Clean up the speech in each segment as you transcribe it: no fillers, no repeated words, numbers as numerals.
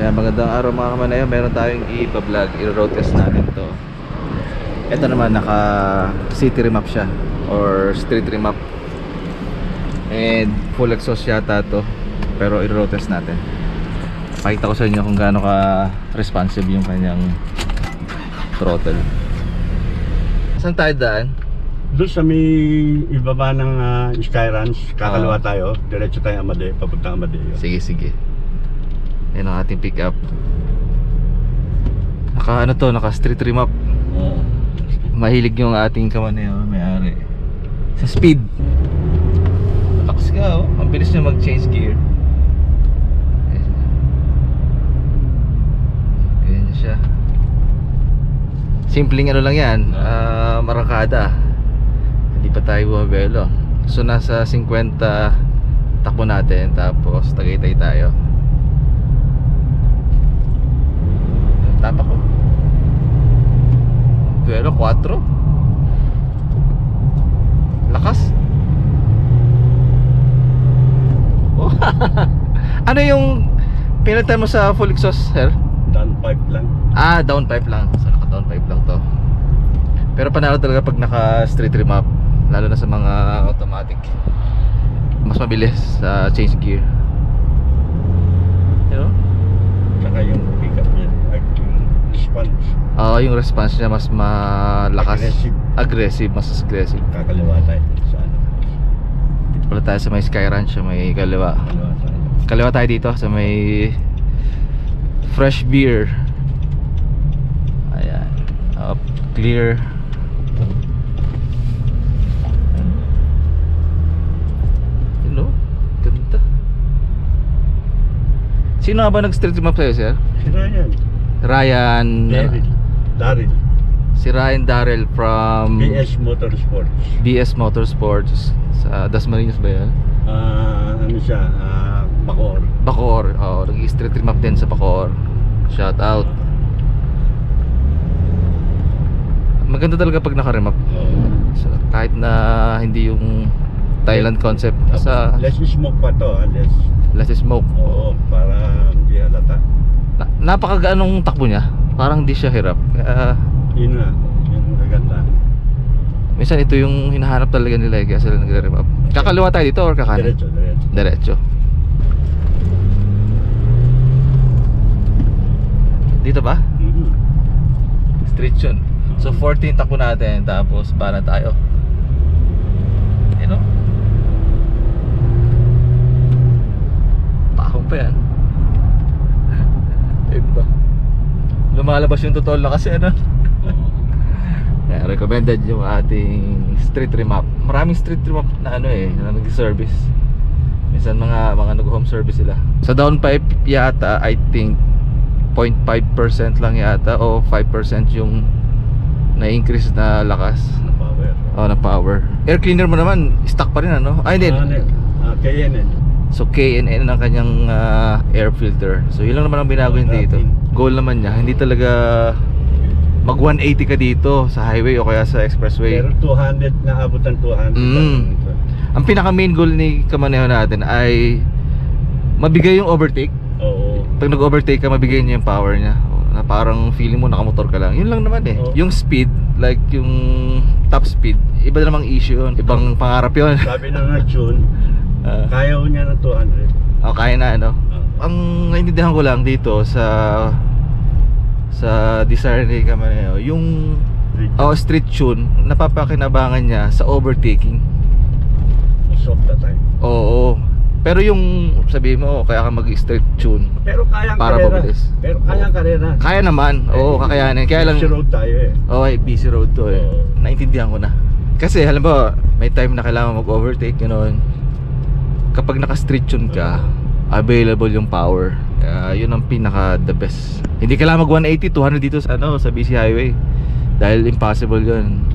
Kaya magandang araw mga kamanayo. Meron tayong i-vlog, i-road test natin to. Ito naman naka city remap siya or street remap. And full exhaust yata to. Pero i-road test natin. Pakita ko sa inyo kung gaano ka responsive yung kanyang throttle. Saan tayo daan? Doon sa may ibaba ng Skyranch, kakaliwa tayo, diretso tayo Amadeo, papunta Amadeo. Sige, sige. Yan ang ating pick up. Naka ano to, naka street remap. Mahilig yung ating kamanayo, may-ari sa speed. Lakas ka oh, ang bilis niya mag-change gear. Ayan siya. Simpleng ano lang yan, marangkada. Hindi pa tayo bumabelo. So nasa 50 takbo natin, tapos Tagaytay tayo. Tapak ko. Pero 4. Lakas. Oh. Ano yung pinalitan mo sa full exhaust, sir? Down pipe lang. Ah, down pipe lang. So naka down pipe lang to. Pero panalo talaga pag naka street remap, lalo na sa mga automatic. Mas mabilis sa change gear. You know? Saka yung pickup niya, yung response. Yung response niya mas malakas. Aggressive, mas aggressive. Kakaliwa tayo sa ano. Dito pala tayo sa may Skyranch, sa may kaliwa. Kakaliwa tayo. Kaliwa tayo dito sa may fresh beer. Ayan. Up, clear. Hello, ganda. Sino nga ba nag-street map sa'yo, sir? Si Ryan. Ryan. Daryl. Si Ryan Daryl from BS Motorsports. BS Motorsports. Sa Dasmariñas ba yan? Ano siya, Bacoor. Bacoor. Nag-street remap din sa Bacoor. Shout out. Maganda talaga pag naka-remap. So, kahit na hindi yung Thailand concept sa Less smoke pa to, less smoke. Oo, para hindi halata. Napakagaanong takbo niya. Parang hindi siya hirap. Kaya Yun na, yung kaganda. minsan ito yung hinahanap talaga nila, kaya sila nagre-remap. Kakaliwa tayo dito or kakanan? Diretso. Diretso. Dito ba? Street yun. So 14 takbo natin, tapos para tayo. You know? Pahong pa yan. Diba? Lumalabas yung totoo na kasi ano. Kaya recommended yung ating street remap. Maraming street remap na ano na nag-service. Minsan mga nag-home service sila. Sa downpipe yata, I think 0.5% lang yata o 5% yung na-increase na lakas. Na power. Na power. Air cleaner mo naman, stock pa rin ano? Hindi. KNN. So KNN ang kanyang air filter. So yun lang naman ang binago niya dito. Goal naman niya, hindi talaga mag 180 ka dito sa highway o kaya sa expressway. Pero 200, naabot ang 200. Ang pinaka main goal ni kamaneho natin ay mabigay yung overtake. Oo. Pag nag-overtake ka, mabigay niya yung power niya. Na parang feeling mo nakamotor ka lang. Yun lang naman Yung speed, like yung top speed, iba na namang issue yun. Ibang pangarap yun. Sabi na tune, kaya ko niya ng 200. Kaya na ano. Ang naintindihan ko lang dito sa desire ni kamaneho, yung street tune, napapakinabangan niya sa overtaking. Soft that time. Oo. Pero yung sabihin mo, kaya ka mag-street tune Pero kayang para karera. mabilis. Pero kayang karera. Kaya naman. Oo, kakayanin. Kaya lang busy road tayo Okay, busy road to Oo. Naintindihan ko na. Kasi halimbawa, may time na kailangan mag-overtake, gano'n. Kapag naka-street tune ka, available yung power. Yun ang pinaka the best. Hindi kailangan mag 180, 200 dito sa BC Highway. Dahil impossible yun.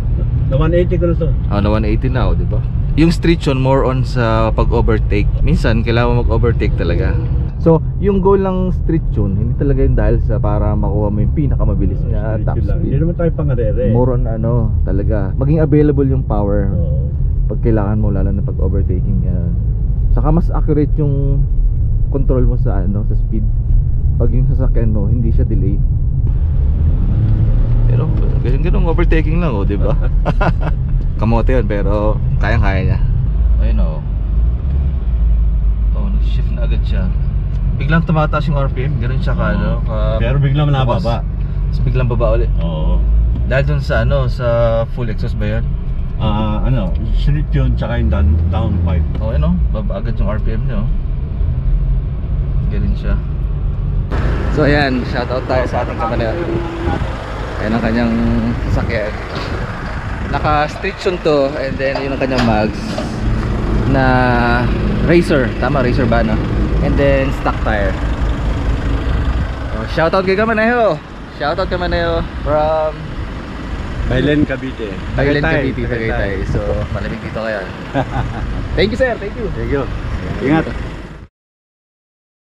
Na 180 ko na to. Na 180 na, di ba? Yung street yun, more on sa pag-overtake. Minsan, kailangan mag-overtake talaga. So, yung goal ng street tune, hindi talaga yun dahil sa para makuha mo yung pinakamabilis na top Hindi speed. naman tayo pangarere. More on talaga. Maging available yung power. Oo. Pag kailangan mo, lalo na pag overtaking. Saka mas accurate yung control mo sa sa speed. pag yung sasakyan mo hindi siya delay. Pero ganun overtaking lang, oh, di ba? Kamote yun, pero kayang-kaya niya. Ayun, oh. Oh, nag-shift na agad siya. Biglang tumataas yung RPM, ganun siya ka, ano, Pero biglang nababa. tapos biglang baba ulit. Oo. Dahil dun sa ano, sa full exhaust ba yun? Street yun, tsaka yung down pipe. Oh, yun, oh, baba agad yung RPM niya, oh. Ganun siya. So ayan, shoutout tayo sa ating kamanera. Ayan ang kanyang sasakyan. Naka-stitch yun to, and then yun ang kanyang mags na Racer, tama, Racer ba, no? And then stock tire. Oh, shoutout kay Kamaneho. Shoutout Kamaneho from Bailen, Cavite. Tagaytay, Cavite, Tagaytay. So malamig dito kaya. Thank you, sir, thank you. Thank you. Ingat.